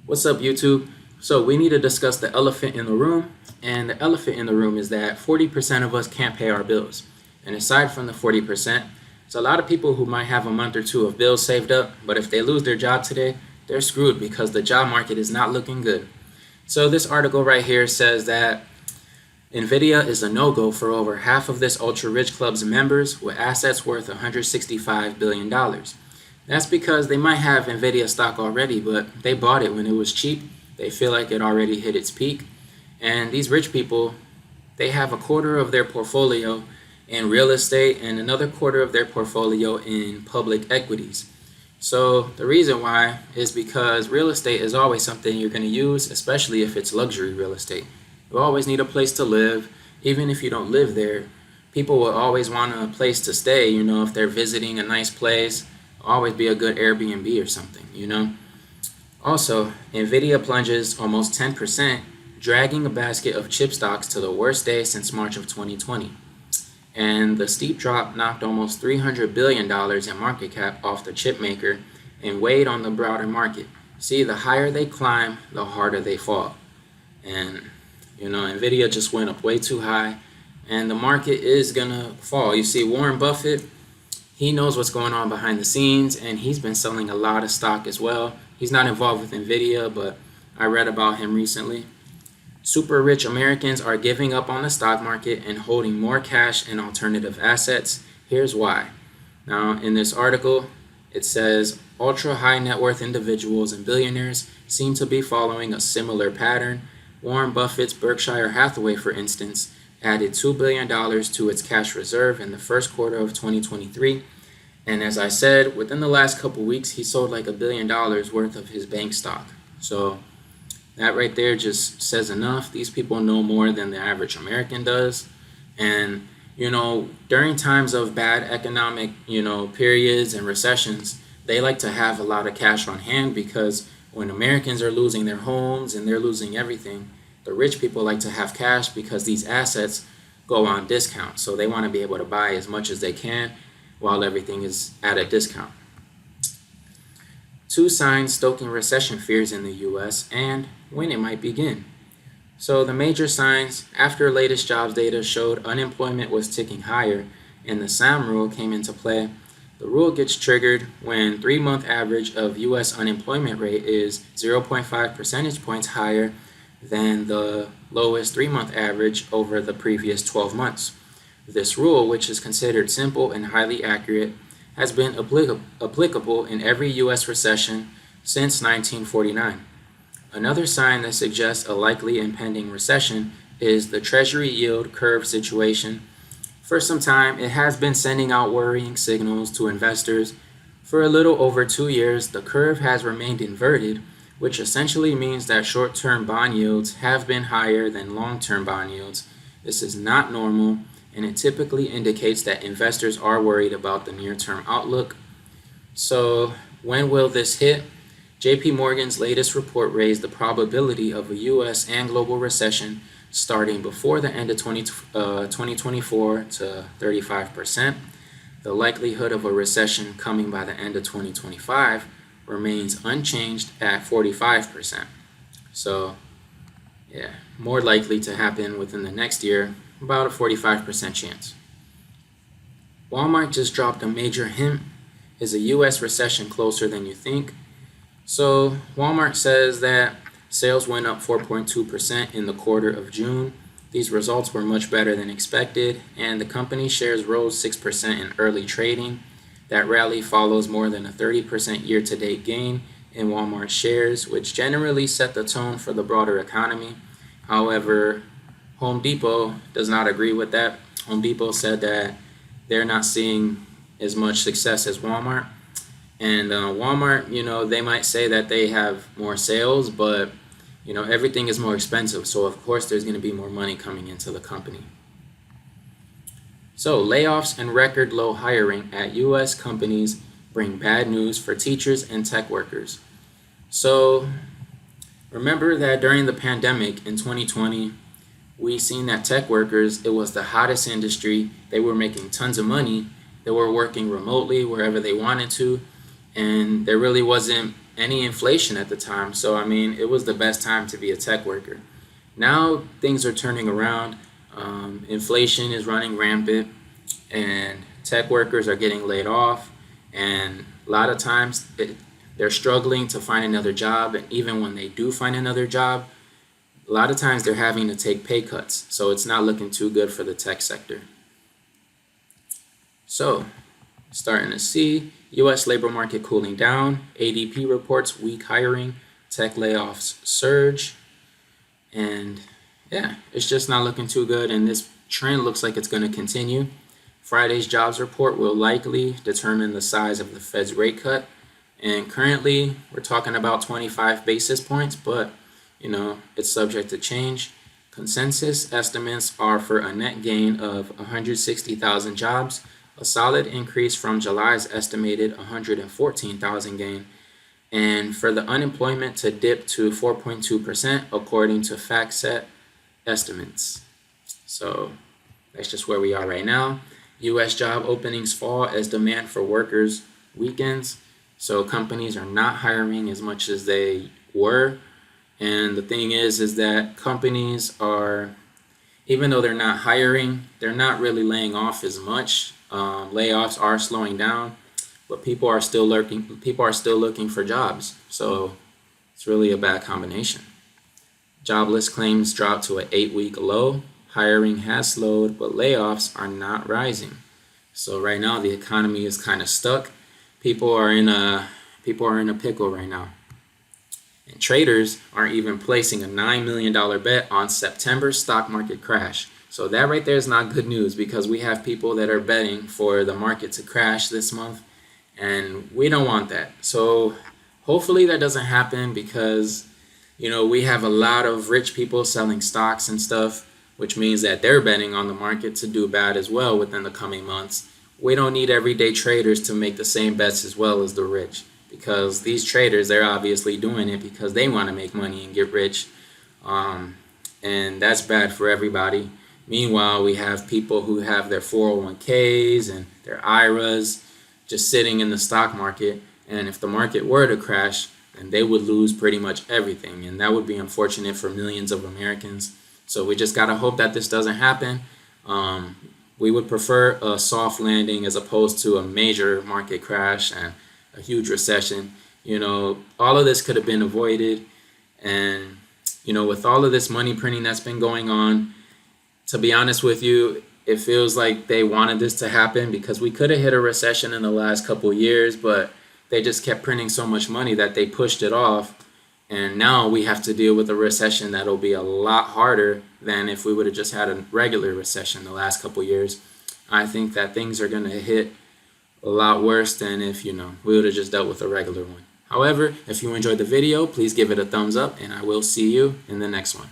What's up, YouTube? So, we need to discuss the elephant in the room, and the elephant in the room is that 40% of us can't pay our bills. And aside from the 40%, there's a lot of people who might have a month or two of bills saved up, but if they lose their job today, they're screwed because the job market is not looking good. So, this article right here says that Nvidia is a no-go for over half of this ultra-rich club's members with assets worth $165 billion. That's because they might have Nvidia stock already, but they bought it when it was cheap. They feel like it already hit its peak. And these rich people, they have a quarter of their portfolio in real estate and another quarter of their portfolio in public equities. So the reason why is because real estate is always something you're going to use, especially if it's luxury real estate. You always need a place to live, even if you don't live there. People will always want a place to stay, if they're visiting a nice place. Always be a good Airbnb or something. Also, Nvidia plunges almost 10%, dragging a basket of chip stocks to the worst day since March of 2020. And the steep drop knocked almost $300 billion in market cap off the chip maker and weighed on the broader market. See, the higher they climb, the harder they fall. And, Nvidia just went up way too high, and the market is going to fall. You see, Warren Buffett, he knows what's going on behind the scenes, and he's been selling a lot of stock as well. He's not involved with Nvidia, but I read about him recently. Super rich Americans are giving up on the stock market and holding more cash and alternative assets. Here's why. Now, in this article, it says ultra high net worth individuals and billionaires seem to be following a similar pattern. Warren Buffett's Berkshire Hathaway, for instance, added $2 billion to its cash reserve in the first quarter of 2023. And as I said, within the last couple weeks, he sold like $1 billion worth of his bank stock. So that right there just says enough. These people know more than the average American does. And, during times of bad economic, periods and recessions, they like to have a lot of cash on hand because when Americans are losing their homes and they're losing everything, the rich people like to have cash because these assets go on discount. So they want to be able to buy as much as they can while everything is at a discount. Two signs stoking recession fears in the US and when it might begin. So the major signs after latest jobs data showed unemployment was ticking higher and the SAM rule came into play. The rule gets triggered when 3-month average of US unemployment rate is 0.5 percentage points higher than the lowest 3-month average over the previous 12 months. This rule, which is considered simple and highly accurate, has been applicable in every U.S. recession since 1949. Another sign that suggests a likely impending recession is the Treasury yield curve situation. For some time, it has been sending out worrying signals to investors. For a little over 2 years, the curve has remained inverted, which essentially means that short-term bond yields have been higher than long-term bond yields. This is not normal, and it typically indicates that investors are worried about the near-term outlook. So when will this hit? JP Morgan's latest report raised the probability of a US and global recession starting before the end of 2024 to 35%. The likelihood of a recession coming by the end of 2025 remains unchanged at 45%. So, more likely to happen within the next year, about a 45% chance. Walmart just dropped a major hint. Is a US recession closer than you think? So, Walmart says that sales went up 4.2% in the quarter of June. These results were much better than expected, and the company's shares rose 6% in early trading. That rally follows more than a 30% year-to-date gain in Walmart shares, which generally set the tone for the broader economy. However, Home Depot does not agree with that. Home Depot said that they're not seeing as much success as Walmart. And Walmart, they might say that they have more sales, but, everything is more expensive. So, of course, there's going to be more money coming into the company. So, layoffs and record low hiring at U.S. companies bring bad news for teachers and tech workers. So, remember that during the pandemic in 2020, we seen that tech workers, it was the hottest industry. They were making tons of money. They were working remotely wherever they wanted to. And there really wasn't any inflation at the time. So I mean, it was the best time to be a tech worker. Now things are turning around. Inflation is running rampant, and tech workers are getting laid off. And a lot of times they're struggling to find another job. And even when they do find another job, a lot of times they're having to take pay cuts. So it's not looking too good for the tech sector. So, starting to see U.S. labor market cooling down. ADP reports weak hiring, tech layoffs surge, and yeah, it's just not looking too good. And this trend looks like it's going to continue. Friday's jobs report will likely determine the size of the Fed's rate cut. And currently, we're talking about 25 basis points, but it's subject to change. Consensus estimates are for a net gain of 160,000 jobs, a solid increase from July's estimated 114,000 gain, and for the unemployment to dip to 4.2% according to FactSet estimates. So that's just where we are right now. U.S. job openings fall as demand for workers weakens. So companies are not hiring as much as they were. And the thing is that companies are, even though they're not hiring, they're not really laying off as much. Layoffs are slowing down, but people are still looking. People are still looking for jobs. So it's really a bad combination. Jobless claims dropped to an 8-week low. Hiring has slowed, but layoffs are not rising. So right now the economy is kind of stuck. People are in a pickle right now. And traders are even placing a $9 million bet on September stock market crash. So that right there is not good news, because we have people that are betting for the market to crash this month, and we don't want that. So hopefully that doesn't happen, because we have a lot of rich people selling stocks and stuff, which means that they're betting on the market to do bad as well within the coming months. We don't need everyday traders to make the same bets as well as the rich, because these traders, they're obviously doing it because they want to make money and get rich, and that's bad for everybody. Meanwhile, we have people who have their 401ks and their IRAs just sitting in the stock market, and if the market were to crash, then they would lose pretty much everything, and that would be unfortunate for millions of Americans. So we just gotta hope that this doesn't happen. We would prefer a soft landing as opposed to a major market crash and a huge recession. All of this could have been avoided, and with all of this money printing that's been going on, to be honest with you, it feels like they wanted this to happen, because we could have hit a recession in the last couple years, but they just kept printing so much money that they pushed it off. And now we have to deal with a recession that'll be a lot harder than if we would have just had a regular recession the last couple years. I think that things are going to hit a lot worse than if, we would have just dealt with a regular one. However, if you enjoyed the video, please give it a thumbs up, and I will see you in the next one.